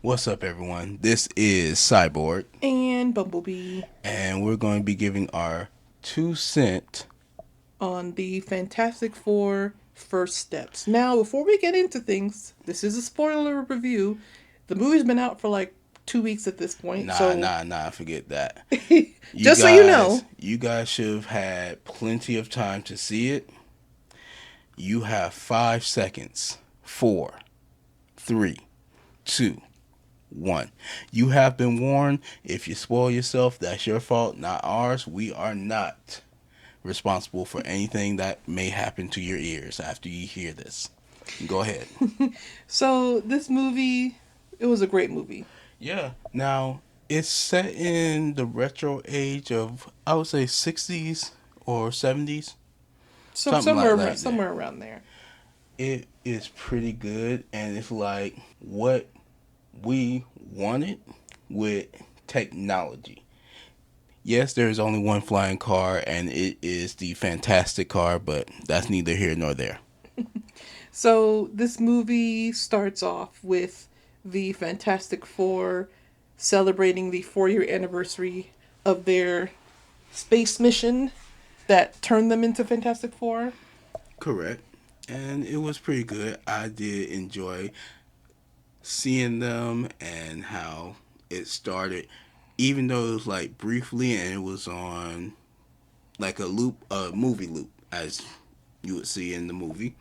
What's up, everyone? This is Cyborg, And Bumblebee and we're going to be giving our 2 cent. on the Fantastic Four First Steps. Now, before we get into things, this is a spoiler review. The movie's been out for like 2 weeks at this point, so Forget that. You just so you guys, know. you guys should have had plenty of time to see it. You have 5 seconds. 4, 3, 2, 1. You have been warned. If you spoil yourself, that's your fault, not ours. We are not responsible for anything that may happen to your ears after you hear this. Go ahead. So, this movie, it was a great movie. Yeah. Now, it's set in the retro age of, I would say, 60s or 70s. So Something like that. somewhere around there. It is pretty good, and it's like what we wanted with technology. Yes, there is only one flying car, and it is the Fantastic Car, but that's neither here nor there. So, this movie starts off with the Fantastic Four celebrating the 4 year anniversary of their space mission that turned them into Fantastic Four. Correct. And it was pretty good. I did enjoy seeing them and how it started, even though it was like briefly and it was on like a movie loop, as you would see in the movie,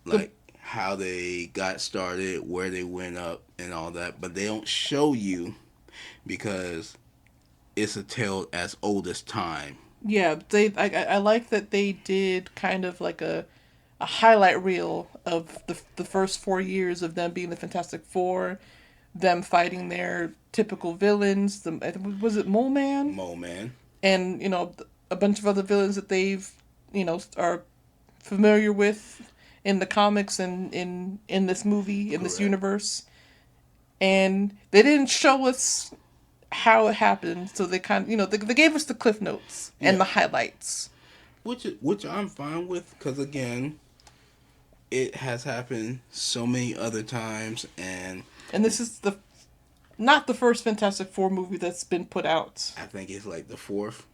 The like how they got started, where they went up, and all that. But they don't show you because it's a tale as old as time. yeah, I like that they did kind of like a highlight reel of the first 4 years of them being the Fantastic Four, them fighting their typical villains. Was it Mole Man, Mo Man. and a bunch of other villains that they've are familiar with in the comics and in this movie, in this Correct. universe. And they didn't show us how it happened, so they kind of they gave us the cliff notes and Yeah. the highlights. Which I'm fine with, because again, it has happened so many other times, and And this is the not the first Fantastic Four movie that's been put out. I think it's like the fourth.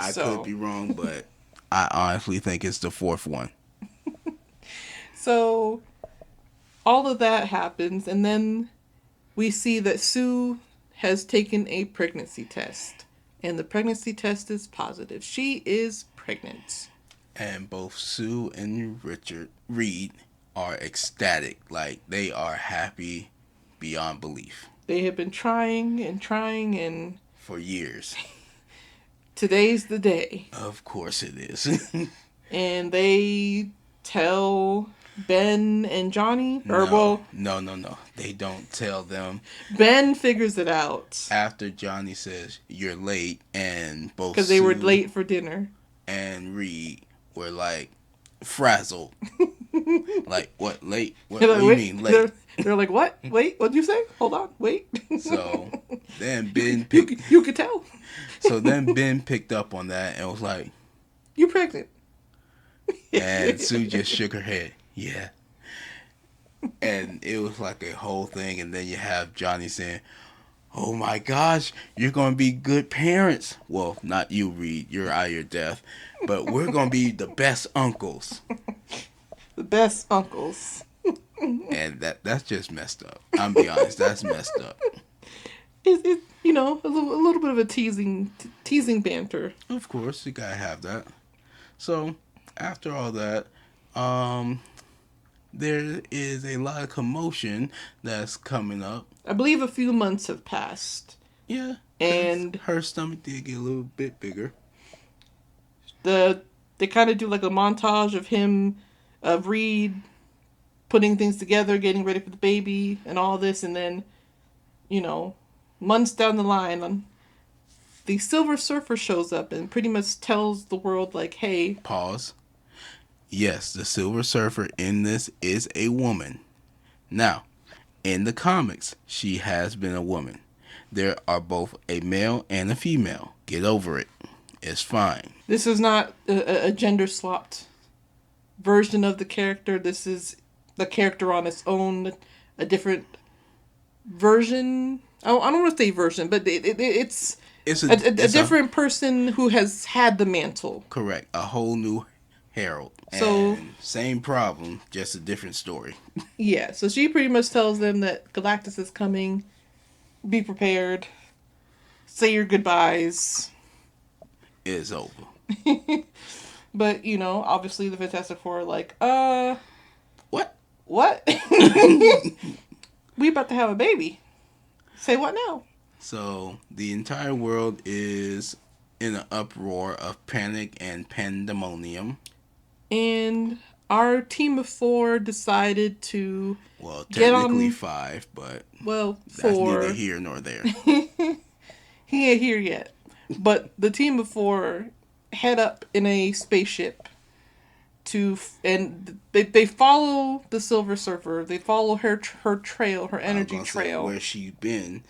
I could So be wrong, but I honestly think it's the fourth one. so all of that happens, and then we see that Sue has taken a pregnancy test, and the pregnancy test is positive. She is pregnant. And both Sue and Richard Reed are ecstatic. Like, they are happy beyond belief They have been trying and trying, and for years. today's the day. Of course it is. And they tell Ben and Johnny, or No, well, no, no, no. They don't tell them. Ben figures it out After Johnny says, "You're late," and both because they were Sue late for dinner. and Reed were like frazzled. Like, what, late? What, They're what like, do you wait, mean, late? they're like, what? Wait, what'd you say? Hold on, wait. So then Ben you picked. you could tell So then Ben picked up on that and was like, you're pregnant. and Sue just shook her head. Yeah. And it was like a whole thing. And then you have Johnny saying, "Oh my gosh, you're going to be good parents." Well, not you, Reed. You're out of your depth. But we're going to be the best uncles. The best uncles. And that's just messed up. I'm be honest, that's messed up. It a little bit of a teasing banter. Of course, you gotta have that. So after all that, um, there is a lot of commotion that's coming up. I believe a few months have passed, Yeah, because and her stomach did get a little bit bigger. they kind of do like a montage of him, of Reed putting things together, getting ready for the baby, and all this, and then you know, months down the line, the Silver Surfer shows up and pretty much tells the world like, "Hey, Pause. Yes, the Silver Surfer in this is a woman. Now, in the comics, she has been a woman. There are both a male and a female. Get over it. It's fine. this is not a gender swapped version of the character. This is the character on its own, a different version. I don't want to say version, but it's It's a it's a different person who has had the mantle. correct, a whole new Herald, So and same problem, just a different story. yeah, so she pretty much tells them that Galactus is coming. Be prepared. Say your goodbyes. It's over. But obviously the Fantastic Four are like, What? what? We about to have a baby. Say what now? So the entire world is in an uproar of panic and pandemonium. And our team of four decided to Well, get technically on. five, but Well, that's neither four. here nor there. He ain't here yet. But the team of four head up in a spaceship and they follow the Silver Surfer. They follow her trail, her I was energy gonna say trail. where she's been,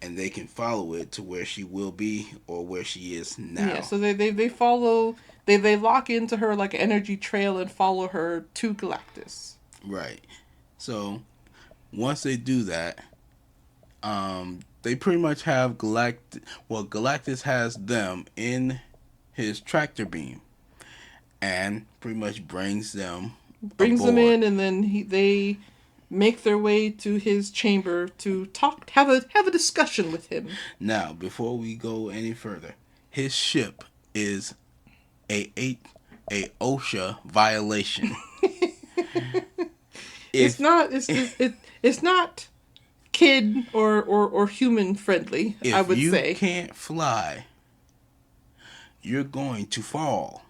and they can follow it to where she will be or where she is Yeah, now. so they follow they lock into her like an energy trail and follow her to Galactus. Right. So once they do that, they pretty much have Galactus. Well, Galactus has them in his tractor beam, and pretty much brings them Brings them aboard. in, and then they make their way to his chamber to talk, have a discussion with him. Now, before we go any further, his ship is a OSHA violation. It's If not it's not kid or human friendly, I if would you say. can't fly, you're going to fall.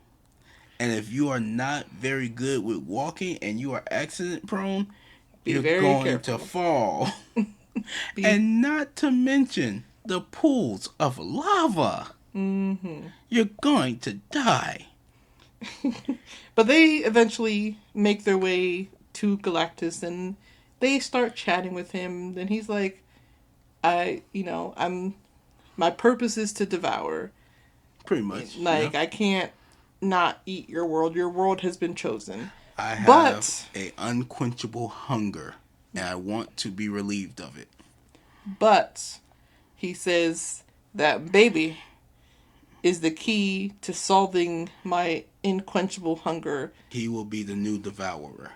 And if you are not very good with walking and you are accident prone, Be you're very going to careful. fall. Be And not to mention the pools of lava. You're going to die. But they eventually make their way to Galactus and they start chatting with him. And he's like, I'm my purpose is to devour. Pretty much, yeah. Like, I can't not eat your world. Your world has been chosen. I have But, a unquenchable hunger and I want to be relieved of it. but, he says that baby is the key to solving my unquenchable hunger. He will be the new devourer.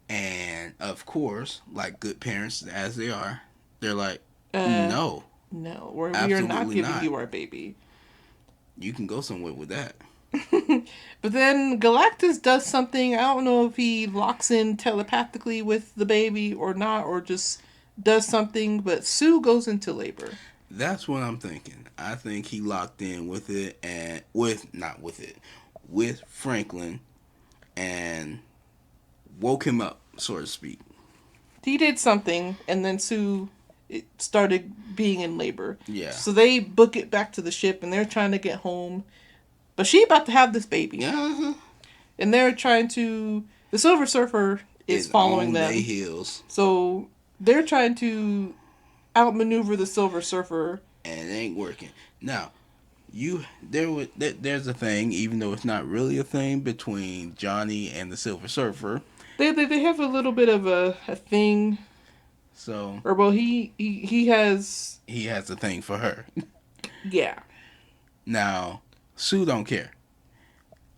And of course, like good parents as they are, they're like, Uh, no, no, we are not absolutely giving not. you our baby. You can go somewhere with that. But then Galactus does something. I don't know if he locks in telepathically with the baby or not, or just does something. But Sue goes into labor. That's what I'm thinking. I think he locked in with it and with not with it, with Franklin and woke him up, so to speak. He did something, and then Sue started being in labor. Yeah. So they book it back to the ship, and they're trying to get home. But she about to have this baby, Yeah. and they're trying to. The Silver Surfer is Is following on their them, heels so they're trying to outmaneuver the Silver Surfer. and it ain't working. Now, there's a thing, even though it's not really a thing between Johnny and the Silver Surfer. They have a little bit of a thing, So or well, he has he has a thing for her. yeah. Now, Sue don't care.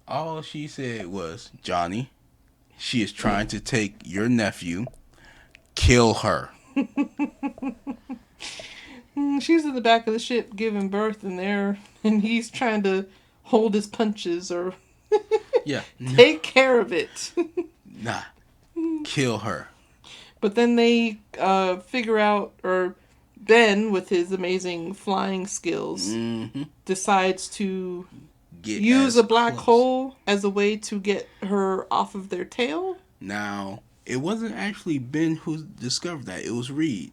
All she said was, Johnny, she is trying to take your nephew. Kill her. She's in the back of the ship giving birth, and he's trying to hold his punches or Yeah. take care of it. Nah. Kill her. But then they figure out, or Ben, with his amazing flying skills, Mm-hmm. decides to Get use as a black close. hole as a way to get her off of their tail. Now, it wasn't actually Ben who discovered that. It was Reed.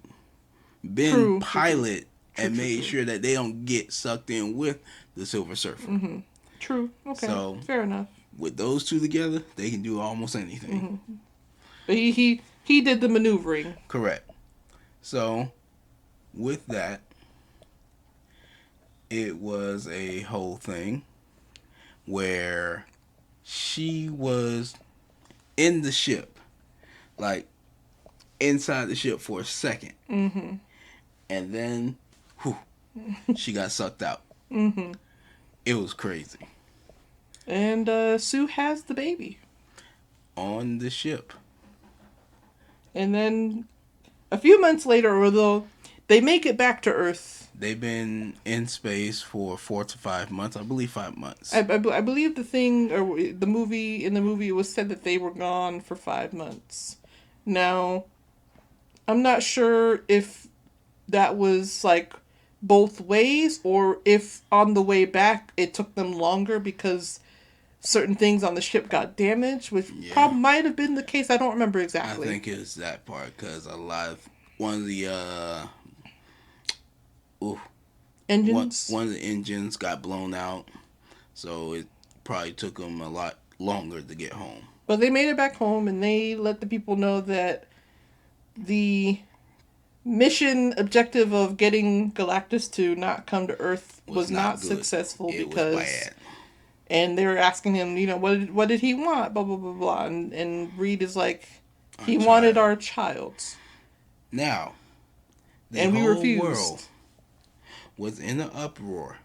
Ben True. pilot and True, made true. sure that they don't get sucked in with the Silver Surfer. True. Okay. So- Fair enough. With those two together, they can do almost anything. Mm-hmm. But he did the maneuvering. Correct. So, with that, it was a whole thing where she was in the ship. Like, inside the ship for a second. Mm-hmm. And then, whew, she got sucked out. Mm-hmm. It was crazy. And Sue has the baby. On the ship. And then a few months later, although they make it back to Earth. They've been in space for 4 to 5 months. I believe 5 months. I believe the thing, or the movie, in the movie it was said that they were gone for 5 months. Now, I'm not sure if that was like both ways, or if on the way back it took them longer because certain things on the ship got damaged, which probably might have been the case. I don't remember exactly. I think it's that part because a lot of one of the engines. One of the engines got blown out, so it probably took them a lot longer to get home. But they made it back home, and they let the people know that the mission objective of getting Galactus to not come to Earth was not successful because. Was bad. And they were asking him, you know, what did he want? Blah blah blah blah. And Reed is like, he wanted our child. Now, and we refused. World was in an uproar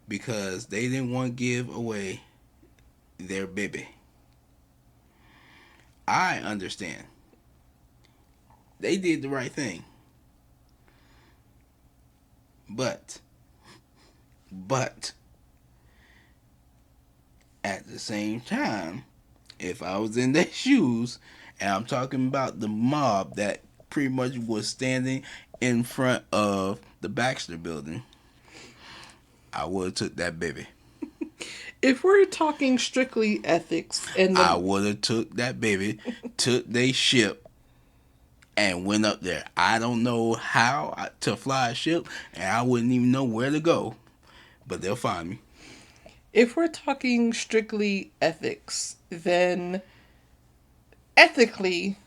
because they didn't want to give away their baby. I understand. They did the right thing. But at the same time, if I was in their shoes, and I'm talking about the mob that pretty much was standing in front of the Baxter building, I would have took that baby. If we're talking strictly ethics, I would have took that baby, took their ship, and went up there. I don't know how to fly a ship, and I wouldn't even know where to go, but they'll find me. If we're talking strictly ethics, then ethically,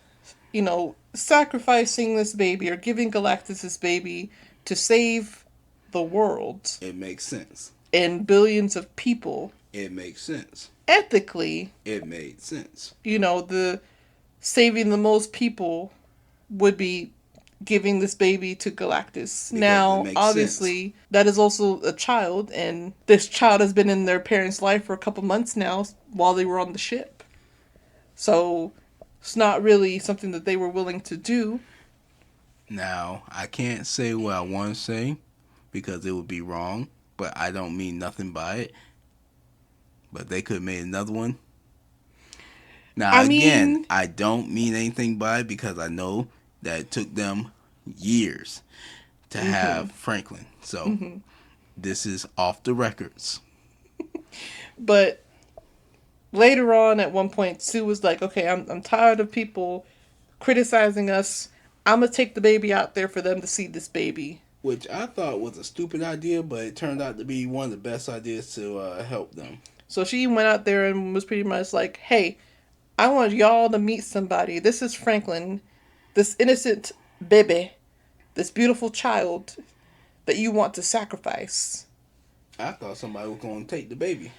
you know, sacrificing this baby or giving Galactus this baby to save the world. It makes sense. And billions of people. It makes sense. Ethically. It made sense. You know, the saving the most people would be giving this baby to Galactus. Because now, obviously, sense. That is also a child, and this child has been in their parents' life for a couple months now while they were on the ship. So, it's not really something that they were willing to do. Now, I can't say what I want to say because it would be wrong, but I don't mean nothing by it. But they could have made another one. Now, I don't mean anything by it because I know that it took them years to have Franklin. So, this is off the records. But later on, at one point, Sue was like, okay, I'm tired of people criticizing us. I'm going to take the baby out there for them to see this baby. Which I thought was a stupid idea, but it turned out to be one of the best ideas to help them. So she went out there and was pretty much like, hey, I want y'all to meet somebody. This is Franklin, this innocent baby, this beautiful child that you want to sacrifice. I thought somebody was going to take the baby.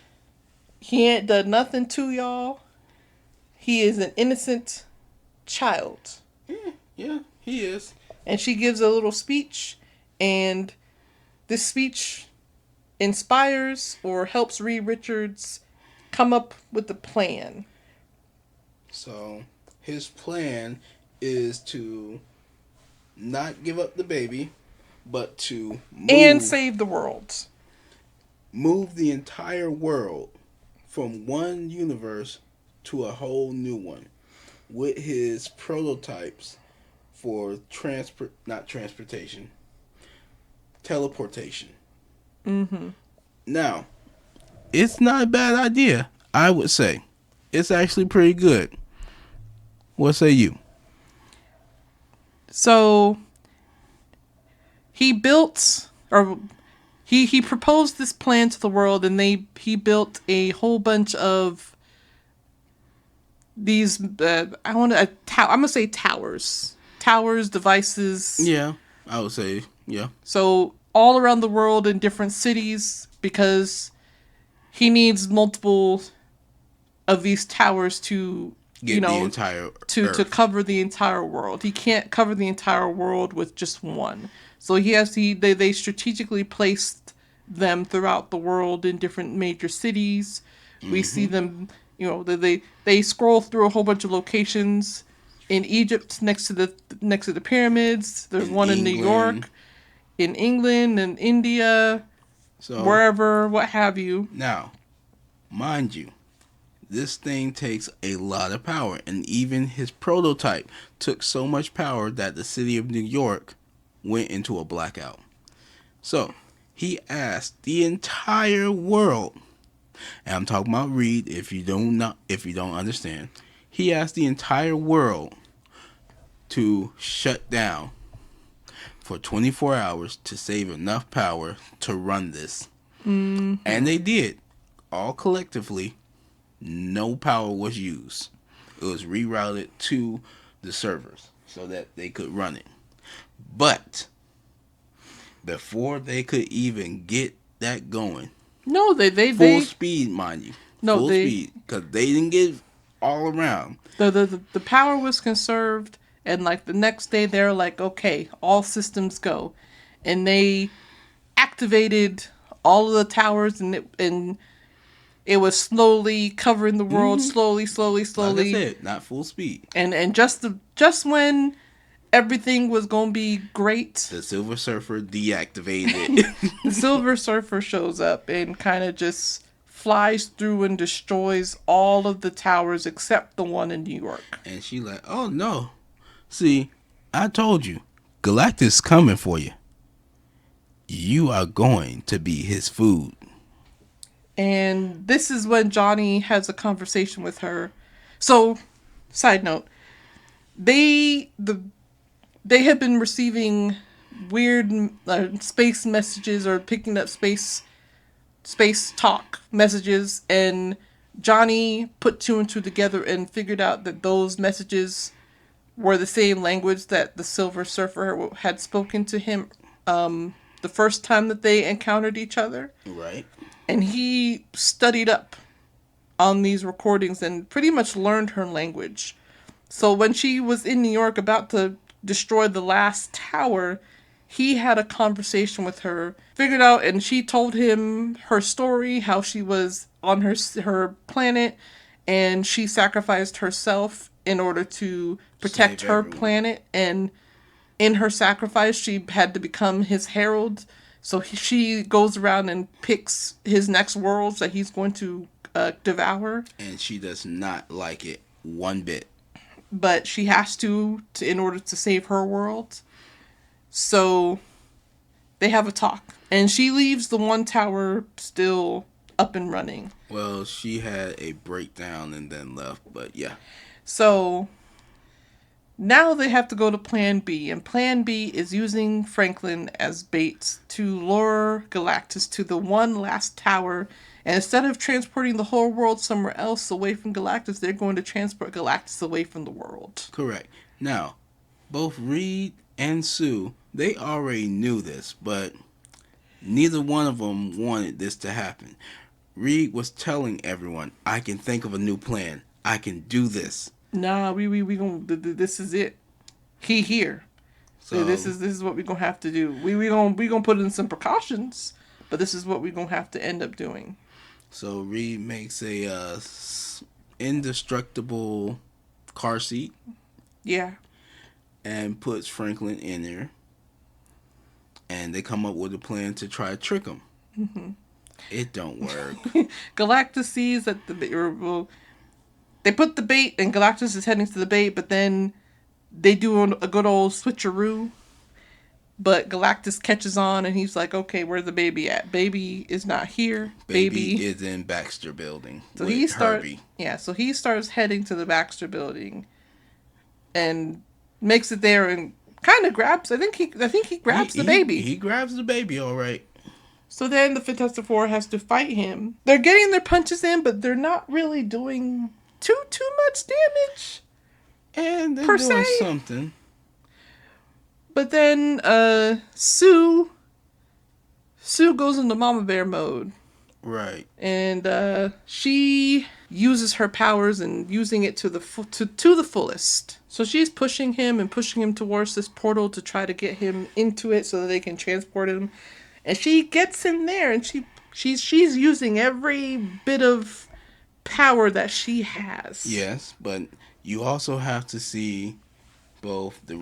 He ain't done nothing to y'all. He is an innocent child. Yeah, he is. And she gives a little speech, and this speech inspires or helps Reed Richards come up with a plan. So, his plan is to not give up the baby, but to move, and save the world. Move the entire world from one universe to a whole new one with his prototypes for teleportation. Now, it's not a bad idea, I would say. It's actually pretty good. What say you? So, he built, or he proposed this plan to the world, and he built a whole bunch of these, I'm going to say towers. Towers, devices. Yeah, I would say, yeah. So, all around the world in different cities, because he needs multiple of these towers to get the entire to Earth. cover the entire world. He can't cover the entire world with just one. So they strategically placed them throughout the world in different major cities. We see them, they scroll through a whole bunch of locations in Egypt next to the pyramids. There's one in New York, in England and India, wherever, what have you. Now, mind you, this thing takes a lot of power, and even his prototype took so much power that the city of New York went into a blackout. So, he asked the entire world, and I'm talking about Reed, if you don't understand, he asked the entire world to shut down for 24 hours to save enough power to run this. Mm-hmm. And they did. All collectively, no power was used. It was rerouted to the servers so that they could run it. But before they could even get that going, full speed, mind you, full speed, because they didn't get all around. The power was conserved, and like the next day they're like, okay, all systems go, and they activated all of the towers, and it was slowly covering the world, slowly. Like I said, not full speed. And just when everything was gonna be great, the Silver Surfer deactivated. The Silver Surfer shows up and kind of just flies through and destroys all of the towers except the one in New York. And she like, oh no. See, I told you, Galactus coming for you. You are going to be his food. And this is when Johnny has a conversation with her. So, side note, they have been receiving weird space messages or picking up space talk messages, and Johnny put two and two together and figured out that those messages were the same language that the Silver Surfer had spoken to him the first time that they encountered each other. Right. And he studied up on these recordings and pretty much learned her language. So when she was in New York about to destroy the last tower, he had a conversation with her, figured out, and she told him her story, how she was on her planet, and she sacrificed herself in order to protect her planet, and in her sacrifice, she had to become his herald. So she goes around and picks his next worlds that he's going to devour. And she does not like it one bit. But she has to in order to save her world. So they have a talk. And she leaves the one tower still up and running. Well, she had a breakdown and then left, but yeah. So now they have to go to Plan B, and Plan B is using Franklin as bait to lure Galactus to the one last tower, and instead of transporting the whole world somewhere else away from Galactus, they're going to transport Galactus away from the world. Correct. Now, both Reed and Sue, they already knew this, but neither one of them wanted this to happen. Reed was telling everyone, I can think of a new plan. I can do this. Nah, we gonna, this is it. He here. So this is what we gonna have to do. We gonna put in some precautions, but this is what we gonna have to end up doing. So Reed makes a indestructible car seat. Yeah. And puts Franklin in there. And they come up with a plan to try to trick him. Mm-hmm. It don't work. Galactus sees that they put the bait, and Galactus is heading to the bait, but then they do a good old switcheroo. But Galactus catches on, and he's like, okay, where's the baby at? Baby is not here. Baby is in Baxter Building. So he starts heading to the Baxter Building and makes it there and kind of grabs, I think he grabs the baby. He grabs the baby, all right. So then the Fantastic Four has to fight him. They're getting their punches in, but they're not really doing too much damage. And they're doing something. But then Sue goes into Mama Bear mode. Right. And she uses her powers and using it to the to the fullest. So she's pushing him towards this portal to try to get him into it so that they can transport him. And she gets him there, and she's using every bit of power that she has. Yes, but you also have to see both the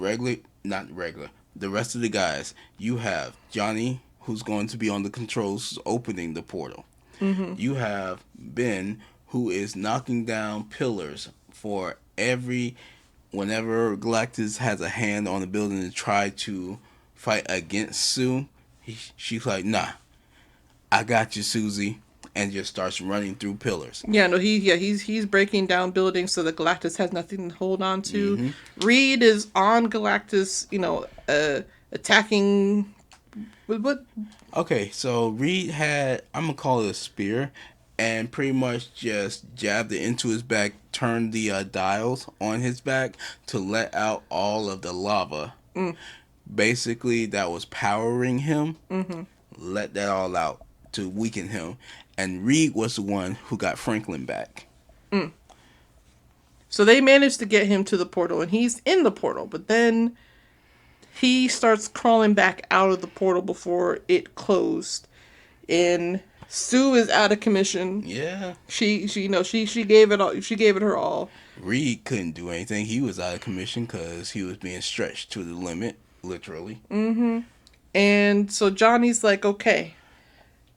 the rest of the guys. You have Johnny, who's going to be on the controls opening the portal. Mm-hmm. You have Ben, who is knocking down pillars for whenever Galactus has a hand on the building to try to fight against Sue. She's like, nah, I got you, Susie, and just starts running through pillars. Yeah, no, he's breaking down buildings so that Galactus has nothing to hold on to. Mm-hmm. Reed is on Galactus, attacking. What? Okay, so Reed had, I'm gonna call it a spear, and pretty much just jabbed it into his back, turned the dials on his back to let out all of the lava. Basically, that was powering him. Mm-hmm. Let that all out to weaken him. And Reed was the one who got Franklin back. So they managed to get him to the portal, and he's in the portal, but then he starts crawling back out of the portal before it closed. And Sue is out of commission. Yeah. She gave it all. She gave it her all. Reed couldn't do anything. He was out of commission because he was being stretched to the limit, literally. Mm-hmm. And so Johnny's like, okay,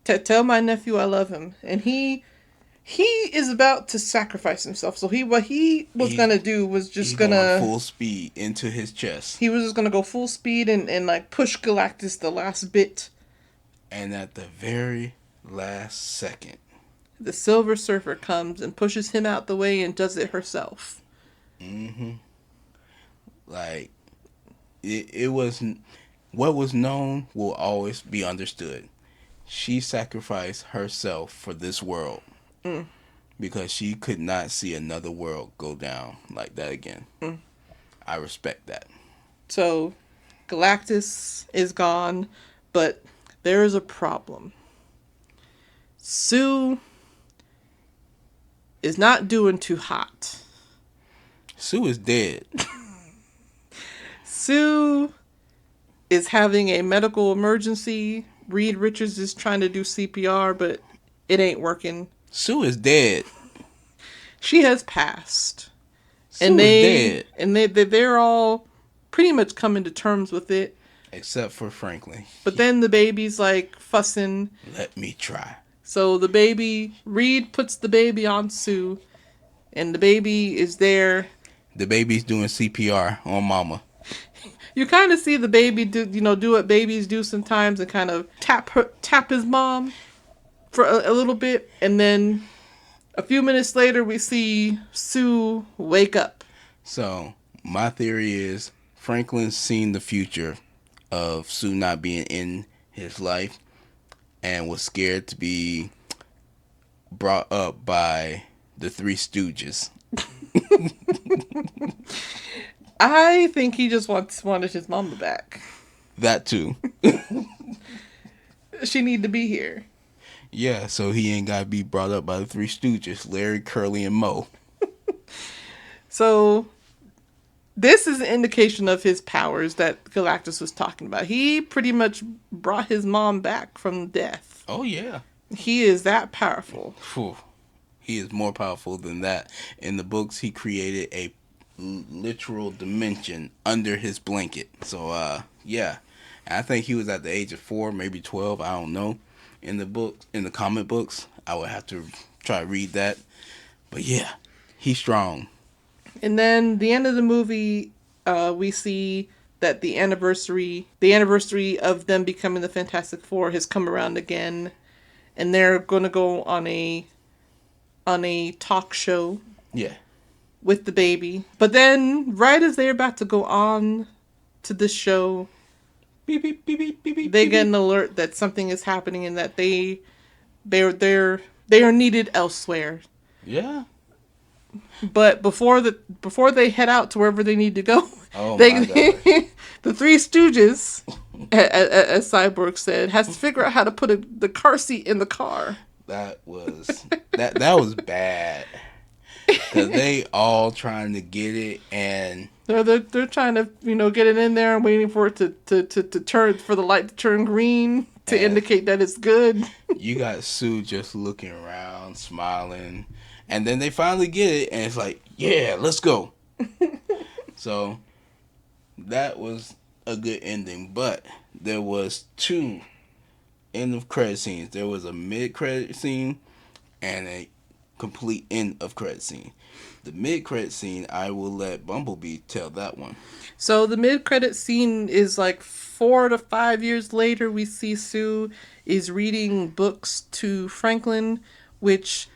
tell my nephew I love him. And he is about to sacrifice himself. So what he was gonna do was just gonna full speed into his chest. He was just gonna go full speed and like push Galactus the last bit. And at the very last second, the Silver Surfer comes and pushes him out the way and does it herself. Mm-hmm. Like, it was, what was known will always be understood. She sacrificed herself for this world. Because she could not see another world go down like that again. I respect that. So, Galactus is gone, but there is a problem. Sue is not doing too hot. Sue is dead. Sue is having a medical emergency. Reed Richards is trying to do CPR, but it ain't working. Sue is dead. She has passed. Sue is dead. And they're all pretty much coming to terms with it. Except for Franklin. But then the baby's like fussing. Let me try. So Reed puts the baby on Sue. And the baby is there. The baby's doing CPR on Mama. You kind of see the baby do what babies do sometimes and kind of tap his mom for a little bit, and then a few minutes later we see Sue wake up. So my theory is Franklin's seen the future of Sue not being in his life and was scared to be brought up by the Three Stooges. I think he just wanted his mama back. That too. She need to be here. Yeah, so he ain't got to be brought up by the Three Stooges, Larry, Curly, and Moe. So, this is an indication of his powers that Galactus was talking about. He pretty much brought his mom back from death. Oh, yeah. He is that powerful. Whew. He is more powerful than that. In the books, he created a literal dimension under his blanket. So, yeah. I think he was at the age of 4, maybe 12, I don't know. In the comic books, I would have to try to read that. But yeah, he's strong. And then the end of the movie, we see that the anniversary of them becoming the Fantastic Four has come around again, and they're going to go on a talk show. Yeah. With the baby. But then, right as they're about to go on to this show, beep, beep, beep, beep, beep, they beep, get an alert that something is happening and that they are needed elsewhere. Yeah. But before they head out to wherever they need to go, the Three Stooges, as Cyborg said, has to figure out how to put the car seat in the car. That was that was bad. because they all trying to get it, and They're trying to get it in there and waiting for it to turn, for the light to turn green to and indicate that it's good. you got Sue just looking around, smiling, and then they finally get it, and it's like, yeah, let's go. So that was a good ending, but there was two end of credit scenes. There was a mid credit scene and a complete end of credit scene. The mid credit scene, I will let Bumblebee tell that one. So the mid credit scene is like 4 to 5 years later. We see Sue is reading books to Franklin, which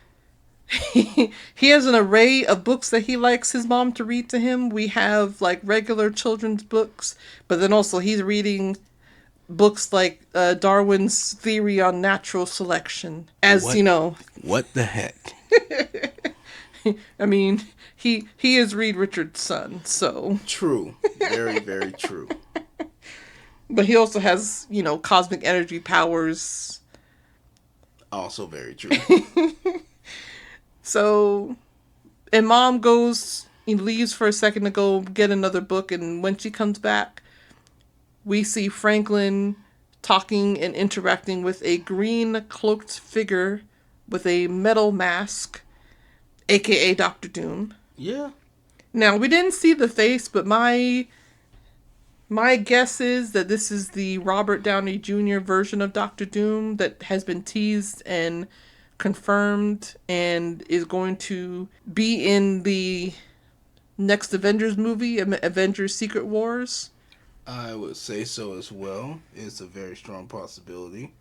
he has an array of books that he likes his mom to read to him. We have like regular children's books, but then also he's reading books like Darwin's Theory on Natural Selection. As What? you know, What the heck? I mean, he is Reed Richards' son, so. True. Very, very true. But he also has, cosmic energy powers. Also very true. So, and mom leaves for a second to go get another book, and when she comes back, we see Franklin talking and interacting with a green cloaked figure with a metal mask, aka Doctor Doom. Yeah. Now, we didn't see the face, but my guess is that this is the Robert Downey Jr. version of Doctor Doom that has been teased and confirmed and is going to be in the next Avengers movie, Avengers Secret Wars. I would say so as well. It's a very strong possibility.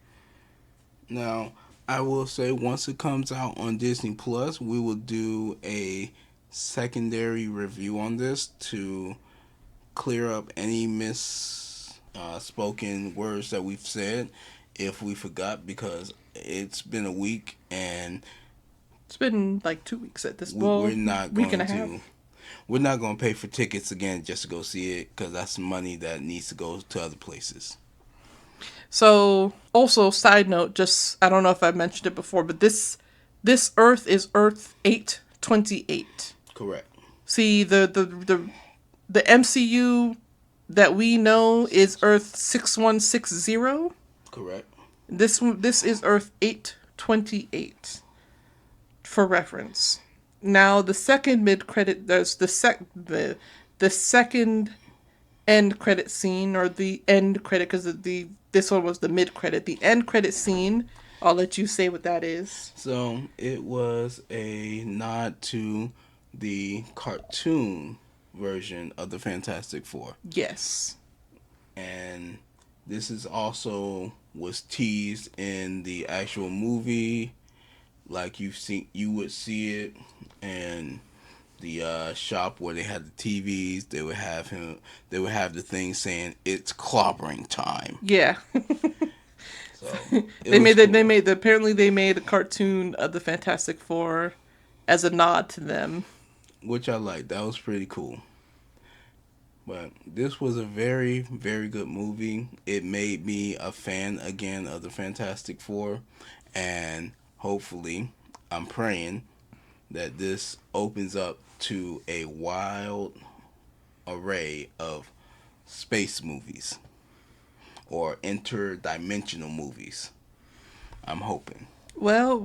Now, I will say once it comes out on Disney Plus, we will do a secondary review on this to clear up any spoken words that we've said if we forgot, because it's been a week and It's been like 2 weeks at this we're point. not Week going and a half. to we're not going to pay for tickets again just to go see it, because that's money that needs to go to other places. So, also, side note, just, I don't know if I mentioned it before, but this Earth is Earth 828. Correct. See, the MCU that we know is Earth 6160. Correct. This is Earth 828, for reference. Now, the second mid-credit, there's the second end credit scene, or the end credit, because this one was the mid-credit. The end credit scene, I'll let you say what that is. So it was a nod to the cartoon version of the Fantastic Four. Yes. And this is also was teased in the actual movie. Like you would see it in the shop where they had the TVs. They would have the thing saying it's clobbering time. Yeah. So apparently they made a cartoon of the Fantastic Four as a nod to them. Which I liked. That was pretty cool. But this was a very, very good movie. It made me a fan again of the Fantastic Four. And hopefully, I'm praying that this opens up to a wild array of space movies or interdimensional movies. I'm hoping. Well,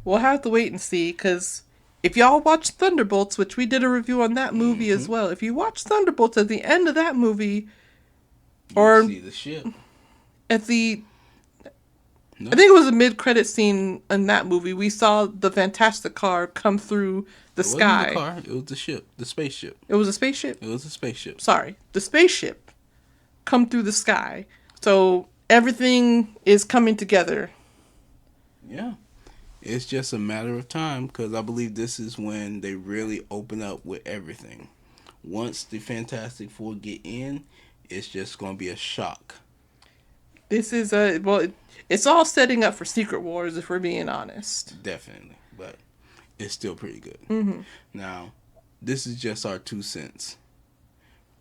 we'll have to wait and see, because if y'all watch Thunderbolts, which we did a review on that movie as well, if you watch Thunderbolts, at the end of that movie, You see the ship. at the... No. I think it was a mid-credit scene in that movie, we saw the Fantastic Car come through the sky. It wasn't the car. It was the ship. The spaceship. It was a spaceship? It was a spaceship. Sorry. The spaceship come through the sky. So everything is coming together. Yeah. It's just a matter of time, because I believe this is when they really open up with everything. Once the Fantastic Four get in, it's just going to be a shock. This is it's all setting up for Secret Wars, if we're being honest. Definitely. But it's still pretty good. Mm-hmm. Now, this is just our 2 cents.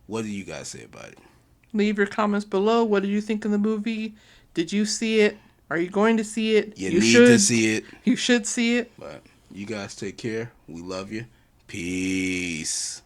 What do you guys say about it? Leave your comments below. What did you think of the movie? Did you see it? Are you going to see it? You need to see it. You should see it. But You guys take care. We love you. Peace.